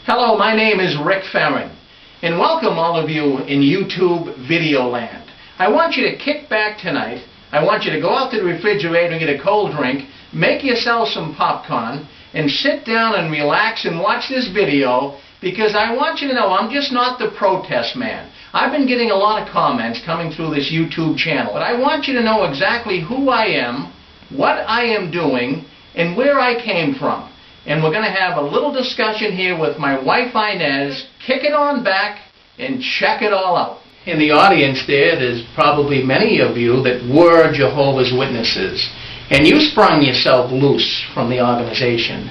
Hello, my name is Rick Ferrin, and welcome all of you in YouTube video land. I want you to kick back tonight. I want you to go out to the refrigerator and get a cold drink, make yourself some popcorn, and sit down and relax and watch this video, because I want you to know I'm just not the protest man. I've been getting a lot of comments coming through this YouTube channel, but I want you to know exactly who I am, what I am doing, and where I came from. And we're going to have a little discussion here with my wife Inez. Kick it on back and check it all out. In the audience there's probably many of you that were Jehovah's Witnesses, and you sprung yourself loose from the organization.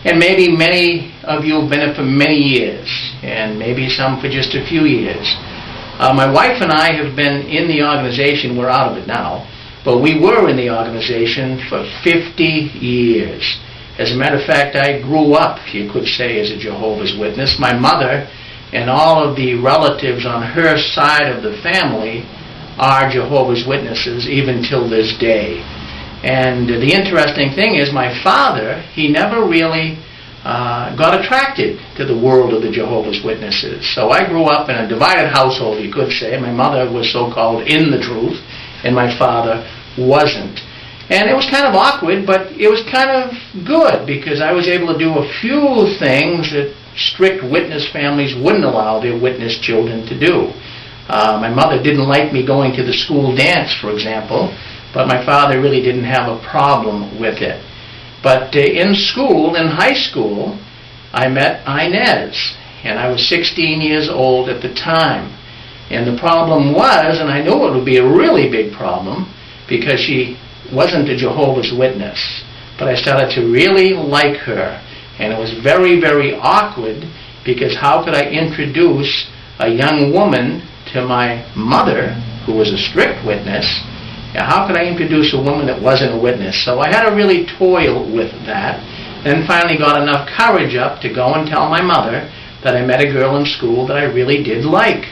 And maybe many of you have been it for many years, and maybe some for just a few years. My wife and I have been in the organization. We're out of it now, but we were in the organization for 50 years. As a matter of fact, I grew up, you could say, as a Jehovah's Witness. My mother and all of the relatives on her side of the family are Jehovah's Witnesses, even till this day. And the interesting thing is, my father, he never really got attracted to the world of the Jehovah's Witnesses. So I grew up in a divided household, you could say. My mother was so-called in the truth, and my father wasn't. And it was kind of awkward, but it was kind of good, because I was able to do a few things that strict witness families wouldn't allow their witness children to do. My mother didn't like me going to the school dance, for example, but my father really didn't have a problem with it. But in school, in high school, I met Inez, and I was 16 years old at the time. And the problem was, and I knew it would be a really big problem, because she wasn't a Jehovah's Witness, but I started to really like her, and it was very, very awkward, because how could I introduce a young woman to my mother, who was a strict witness? How could I introduce a woman that wasn't a witness? So I had to really toil with that, then finally got enough courage up to go and tell my mother that I met a girl in school that I really did like.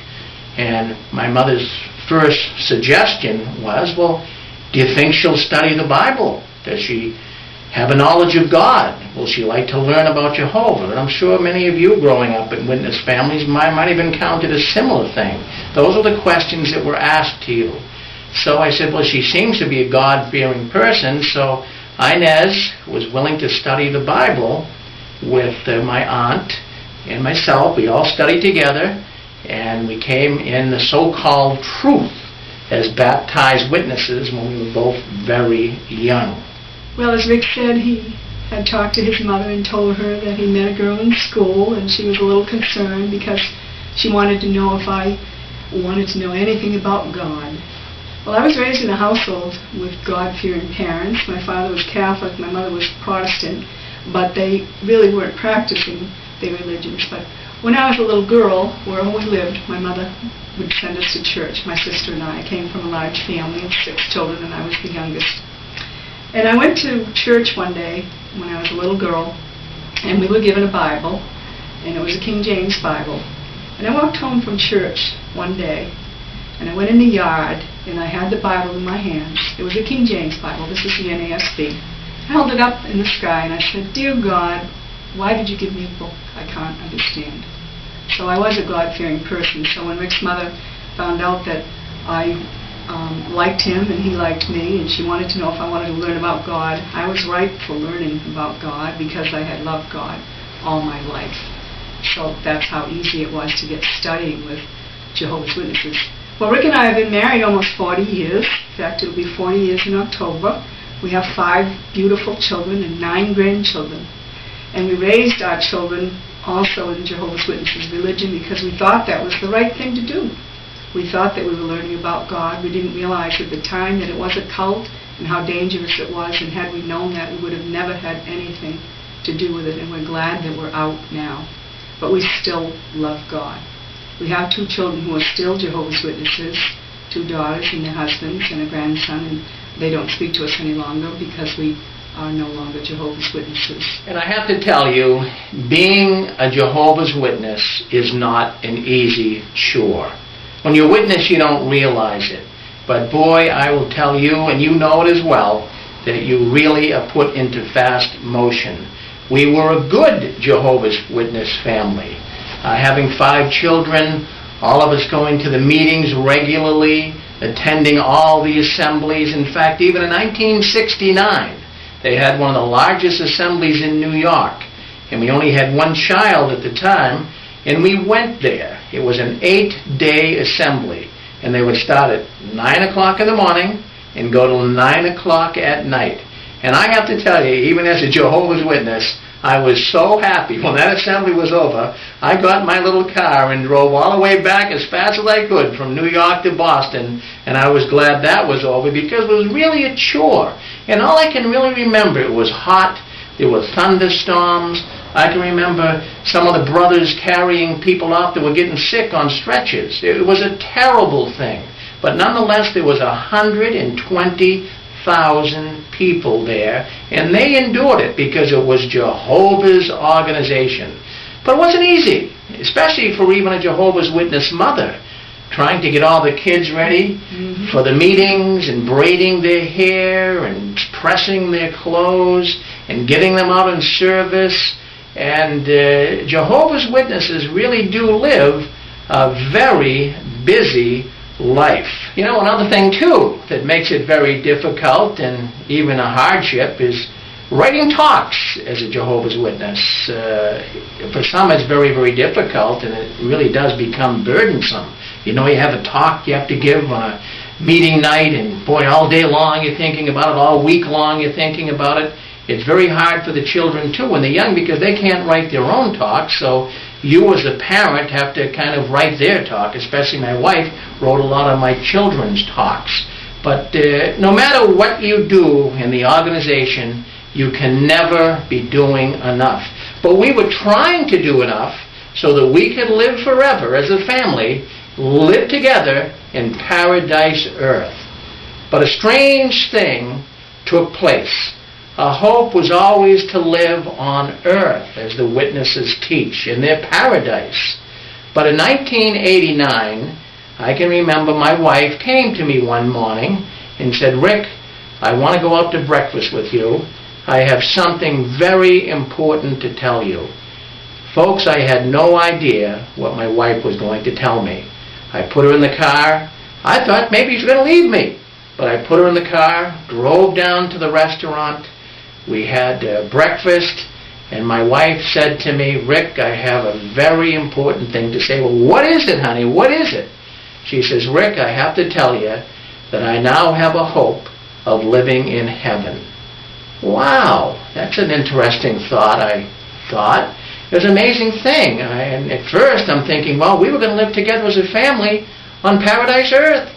And my mother's first suggestion was, well, do you think she'll study the Bible? Does she have a knowledge of God? Will she like to learn about Jehovah? And I'm sure many of you growing up in witness families might have encountered a similar thing. Those are the questions that were asked to you. So I said, well, she seems to be a God-fearing person, so Inez was willing to study the Bible with my aunt and myself. We all studied together, and we came in the so-called truth as baptized witnesses when we were both very young. Well, as Rick said, he had talked to his mother and told her that he met a girl in school, and she was a little concerned because she wanted to know if I wanted to know anything about God. Well, I was raised in a household with God-fearing parents. My father was Catholic, my mother was Protestant, but they really weren't practicing their religions. But when I was a little girl, wherever we lived, my mother would send us to church. My sister and I came from a large family of 6 children, and I was the youngest. And I went to church one day when I was a little girl, and we were given a Bible, and it was a King James Bible. And I walked home from church one day, and I went in the yard, and I had the Bible in my hands. It was a King James Bible. This is the NASB. I held it up in the sky, and I said, "Dear God, why did you give me a book I can't understand?" So I was a God-fearing person. So when Rick's mother found out that I liked him and he liked me, and she wanted to know if I wanted to learn about God, I was ripe for learning about God, because I had loved God all my life. So that's how easy it was to get studying with Jehovah's Witnesses. Well, Rick and I have been married almost 40 years. In fact, it'll be 40 years in October. We have 5 beautiful children and 9 grandchildren. And we raised our children also in Jehovah's Witnesses religion, because we thought that was the right thing to do. We thought that we were learning about God. We didn't realize at the time that it was a cult and how dangerous it was, and had we known that, we would have never had anything to do with it, and we're glad that we're out now. But we still love God. We have 2 children who are still Jehovah's Witnesses, 2 daughters and their husbands, and a grandson, and they don't speak to us any longer because we are no longer Jehovah's Witnesses. And I have to tell you, being a Jehovah's Witness is not an easy chore. When you witness, you don't realize it. But boy, I will tell you, and you know it as well, that you really are put into fast motion. We were a good Jehovah's Witness family, having 5 children, all of us going to the meetings regularly, attending all the assemblies. In fact, even in 1969, they had one of the largest assemblies in New York, and we only had 1 child at the time, and we went there. It was an 8-day assembly, and they would start at 9 o'clock in the morning and go till 9 o'clock at night. And I have to tell you, even as a Jehovah's Witness, I was so happy when that assembly was over. I got my little car and drove all the way back as fast as I could from New York to Boston, and I was glad that was over because it was really a chore. And all I can really remember, it was hot, there were thunderstorms. I can remember some of the brothers carrying people off that were getting sick on stretchers. It was a terrible thing. But nonetheless, there was 120,000 people there, and they endured it because it was Jehovah's organization. But it wasn't easy, especially for even a Jehovah's Witness mother, trying to get all the kids ready for the meetings and braiding their hair and pressing their clothes and getting them out in service. And Jehovah's Witnesses really do live a very busy life. You know, another thing too that makes it very difficult and even a hardship is writing talks as a Jehovah's Witness. For some it's very, very difficult, and it really does become burdensome. You know, you have a talk you have to give on a meeting night, and boy, all day long you're thinking about it, all week long you're thinking about it. It's very hard for the children too when they're young because they can't write their own talk, so you as a parent have to kind of write their talk. Especially my wife wrote a lot of my children's talks. But no matter what you do in the organization, you can never be doing enough. But we were trying to do enough so that we could live forever as a family, live together in paradise earth. But a strange thing took place. Our hope was always to live on earth, as the witnesses teach, in their paradise. But in 1989, I can remember my wife came to me one morning and said, "Rick, I want to go out to breakfast with you. I have something very important to tell you." Folks, I had no idea what my wife was going to tell me. I put her in the car. I thought maybe she's going to leave me. But I put her in the car, drove down to the restaurant. We had breakfast, and my wife said to me, "Rick, I have a very important thing to say." "Well, what is it, honey? What is it?" She says, "Rick, I have to tell you that I now have a hope of living in heaven." Wow, that's an interesting thought, I thought. It was an amazing thing. And at first I'm thinking, well, we were going to live together as a family on paradise earth.